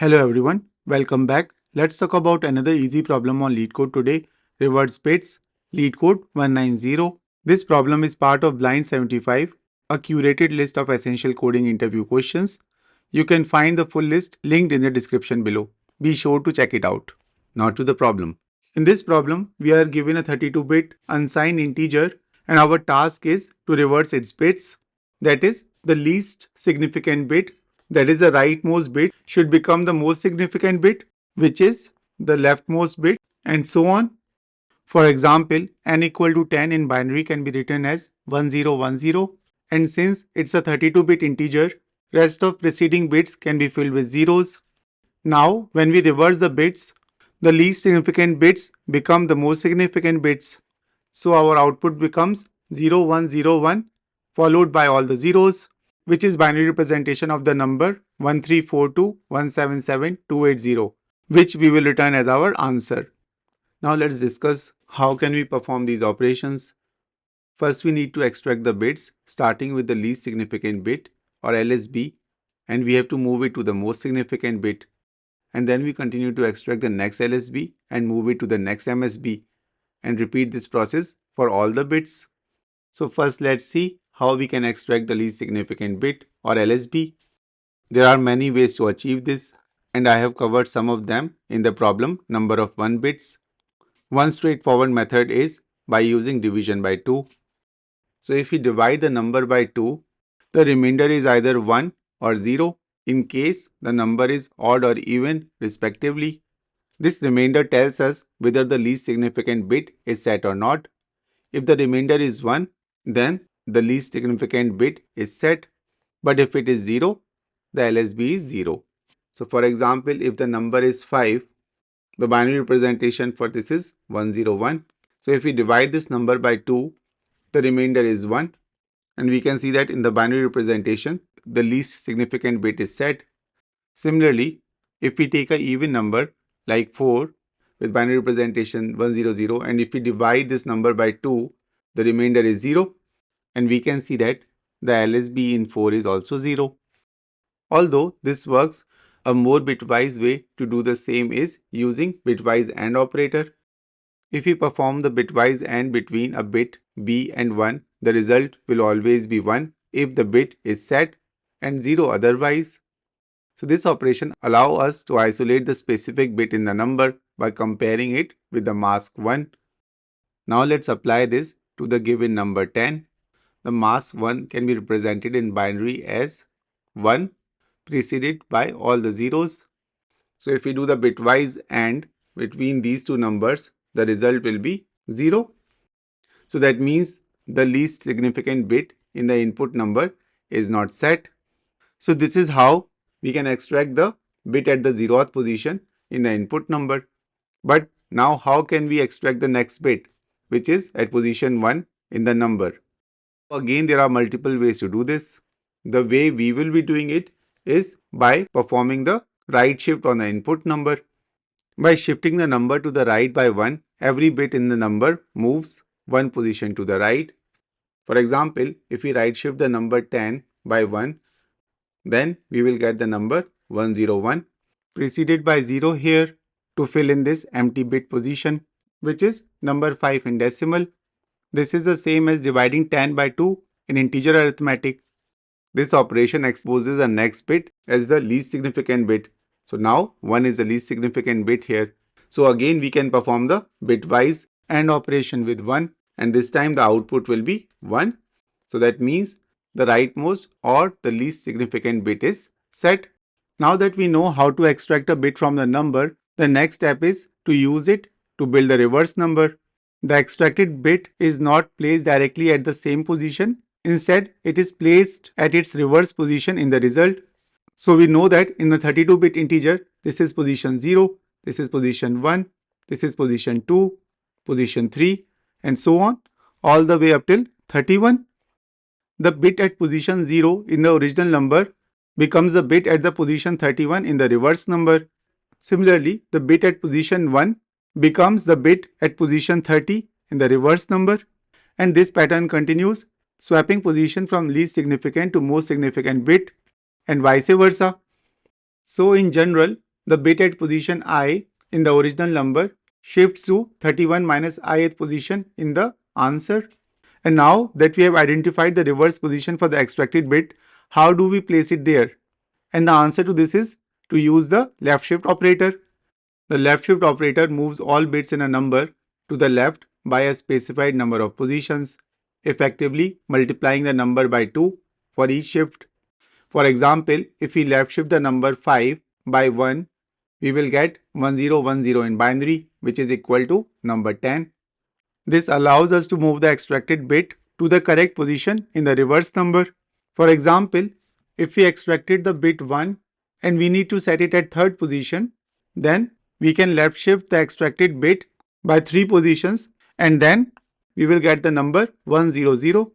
Hello everyone, welcome back. Let's talk about another easy problem on Leetcode today. Reverse bits, Leetcode 190. This problem is part of Blind 75, a curated list of essential coding interview questions. You can find the full list linked in the description below. Be sure to check it out. Now to the problem. In this problem, we are given a 32-bit unsigned integer and our task is to reverse its bits. That is, the least significant bit, that is the rightmost bit, should become the most significant bit, which is the leftmost bit, and so on. For example, n equal to 10 in binary can be written as 1010, and since it's a 32-bit integer, rest of preceding bits can be filled with zeros. Now, when we reverse the bits, the least significant bits become the most significant bits. So our output becomes 0101 followed by all the zeros, which is binary representation of the number 1342177,280, which we will return as our answer. Now let's discuss how can we perform these operations. First, we need to extract the bits starting with the least significant bit or LSB, and we have to move it to the most significant bit. And then we continue to extract the next LSB and move it to the next MSB and repeat this process for all the bits. So first let's see how we can extract the least significant bit or LSB. There are many ways to achieve this and I have covered some of them in the problem number of 1 bits. One straightforward method is by using division by 2. So if we divide the number by 2, the remainder is either 1 or 0 in case the number is odd or even respectively. This remainder tells us whether the least significant bit is set or not. If the remainder is 1, then the least significant bit is set. But if it is 0, the LSB is 0. So for example, if the number is 5, the binary representation for this is 101. So if we divide this number by 2, the remainder is 1. And we can see that in the binary representation, the least significant bit is set. Similarly, if we take an even number like 4 with binary representation 100, and if we divide this number by 2, the remainder is 0. And we can see that the LSB in 4 is also 0. Although this works, a more bitwise way to do the same is using bitwise AND operator. If we perform the bitwise AND between a bit b and 1, the result will always be 1 if the bit is set and 0 otherwise. So this operation allows us to isolate the specific bit in the number by comparing it with the mask 1. Now let's apply this to the given number 10. The mask 1 can be represented in binary as 1 preceded by all the zeros. So if we do the bitwise AND between these two numbers, the result will be 0. So that means the least significant bit in the input number is not set. So this is how we can extract the bit at the 0th position in the input number. But now how can we extract the next bit, which is at position 1 in the number? Again, there are multiple ways to do this. The way we will be doing it is by performing the right shift on the input number. By shifting the number to the right by 1, every bit in the number moves 1 position to the right. For example, if we right shift the number 10 by 1, then we will get the number 101 preceded by 0 here to fill in this empty bit position, which is number 5 in decimal. This is the same as dividing 10 by 2 in integer arithmetic. This operation exposes the next bit as the least significant bit. So now 1 is the least significant bit here. So again we can perform the bitwise AND operation with 1, and this time the output will be 1. So that means the rightmost or the least significant bit is set. Now that we know how to extract a bit from the number, the next step is to use it to build the reverse number. The extracted bit is not placed directly at the same position. Instead, it is placed at its reverse position in the result. So we know that in the 32-bit integer, this is position 0, this is position 1, this is position 2, position 3, and so on, all the way up till 31. The bit at position 0 in the original number becomes the bit at the position 31 in the reverse number. Similarly, the bit at position 1 becomes the bit at position 30 in the reverse number. And this pattern continues, swapping position from least significant to most significant bit and vice versa. So in general, the bit at position I in the original number shifts to 31 minus ith position in the answer. And now that we have identified the reverse position for the extracted bit, how do we place it there? And the answer to this is to use the left shift operator. The left shift operator moves all bits in a number to the left by a specified number of positions, effectively multiplying the number by 2 for each shift. For example, if we left shift the number 5 by 1, we will get 1010 in binary, which is equal to number 10. This allows us to move the extracted bit to the correct position in the reverse number. For example, if we extracted the bit 1 and we need to set it at third position, then we can left shift the extracted bit by 3 positions and then we will get the number 100.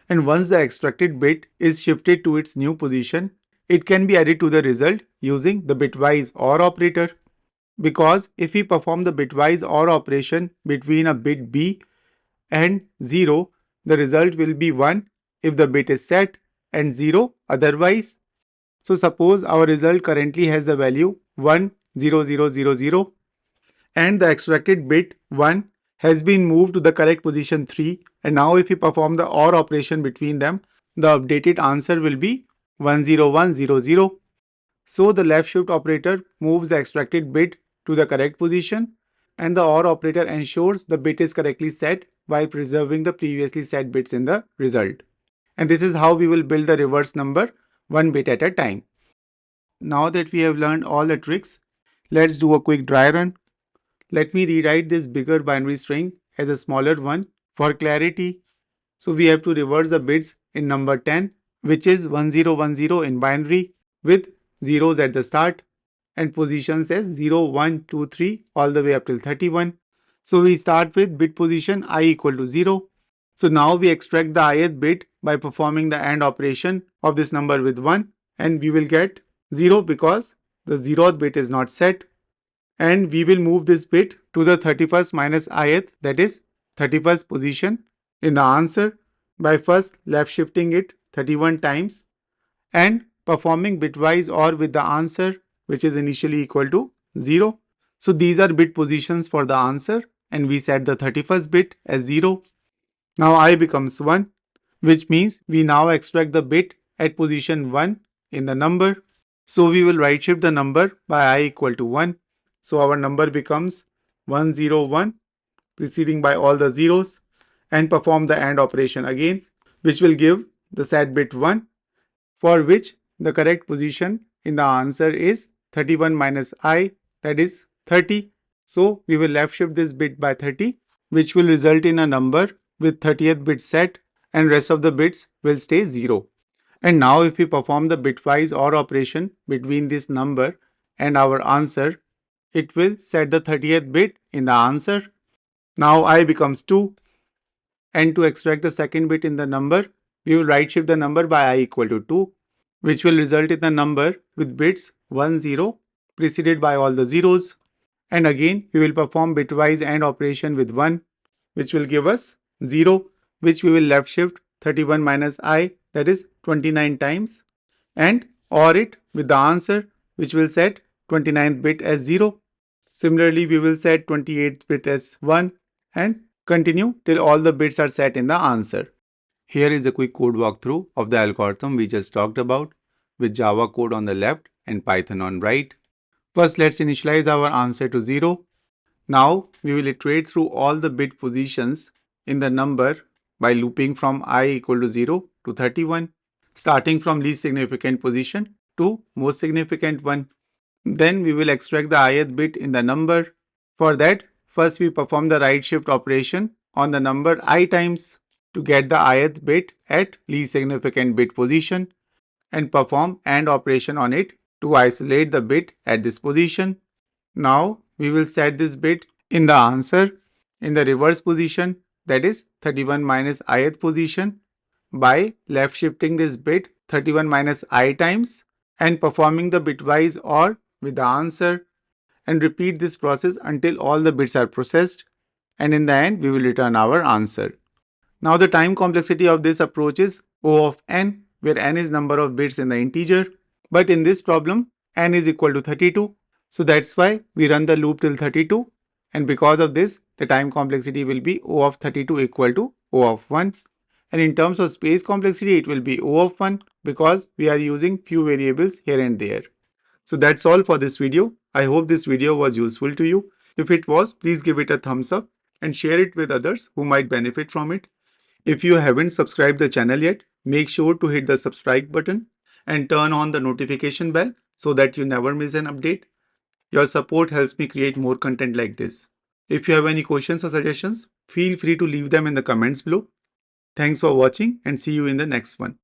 And once the extracted bit is shifted to its new position, it can be added to the result using the bitwise OR operator. Because if we perform the bitwise OR operation between a bit B and 0, the result will be 1 if the bit is set and 0 otherwise. So suppose our result currently has the value 10000 and the extracted bit 1 has been moved to the correct position 3, and now if we perform the OR operation between them, the updated answer will be 10100. So the left shift operator moves the extracted bit to the correct position and the OR operator ensures the bit is correctly set while preserving the previously set bits in the result. And this is how we will build the reverse number one bit at a time. Now that we have learned all the tricks, let's do a quick dry run. Let me rewrite this bigger binary string as a smaller one for clarity. So we have to reverse the bits in number 10, which is 1010 in binary with zeros at the start and positions as 0, 1, 2, 3 all the way up till 31. So we start with bit position I equal to 0. So now we extract the ith bit by performing the AND operation of this number with 1 and we will get 0 because the 0th bit is not set. And we will move this bit to the 31st minus ith, that is 31st position in the answer by first left shifting it 31 times and performing bitwise OR with the answer, which is initially equal to 0. So these are bit positions for the answer and we set the 31st bit as 0. Now I becomes 1, which means we now extract the bit at position 1 in the number. So we will right shift the number by I equal to 1. So our number becomes 101 preceding by all the zeros and perform the AND operation again, which will give the set bit 1, for which the correct position in the answer is 31 minus I, that is 30. So we will left shift this bit by 30, which will result in a number with 30th bit set and rest of the bits will stay 0. And now if we perform the bitwise OR operation between this number and our answer, it will set the 30th bit in the answer. Now I becomes 2 and to extract the second bit in the number, we will right shift the number by I equal to 2, which will result in the number with bits 1, 0 preceded by all the zeros. And again we will perform bitwise AND operation with 1, which will give us 0, which we will left shift 31 minus I, that is 29 times, and OR it with the answer, which will set 29th bit as 0. Similarly, we will set 28th bit as 1 and continue till all the bits are set in the answer. Here is a quick code walkthrough of the algorithm we just talked about with Java code on the left and Python on right. First, let's initialize our answer to 0. Now, we will iterate through all the bit positions in the number by looping from I equal to 0 to 31, starting from least significant position to most significant one. Then we will extract the ith bit in the number. For that, first we perform the right shift operation on the number I times to get the ith bit at least significant bit position and perform AND operation on it to isolate the bit at this position. Now we will set this bit in the answer in the reverse position, that is 31 minus ith position, by left shifting this bit 31 minus I times and performing the bitwise OR with the answer, and repeat this process until all the bits are processed, and in the end we will return our answer. Now the time complexity of this approach is O of n, where n is number of bits in the integer, but in this problem n is equal to 32, So that's why we run the loop till 32, and because of this, the time complexity will be O of 32 equal to O of 1. And in terms of space complexity, it will be O of 1 because we are using few variables here and there. So that's all for this video. I hope this video was useful to you. If it was, please give it a thumbs up and share it with others who might benefit from it. If you haven't subscribed the channel yet, make sure to hit the subscribe button and turn on the notification bell so that you never miss an update. Your support helps me create more content like this. If you have any questions or suggestions, feel free to leave them in the comments below. Thanks for watching and see you in the next one.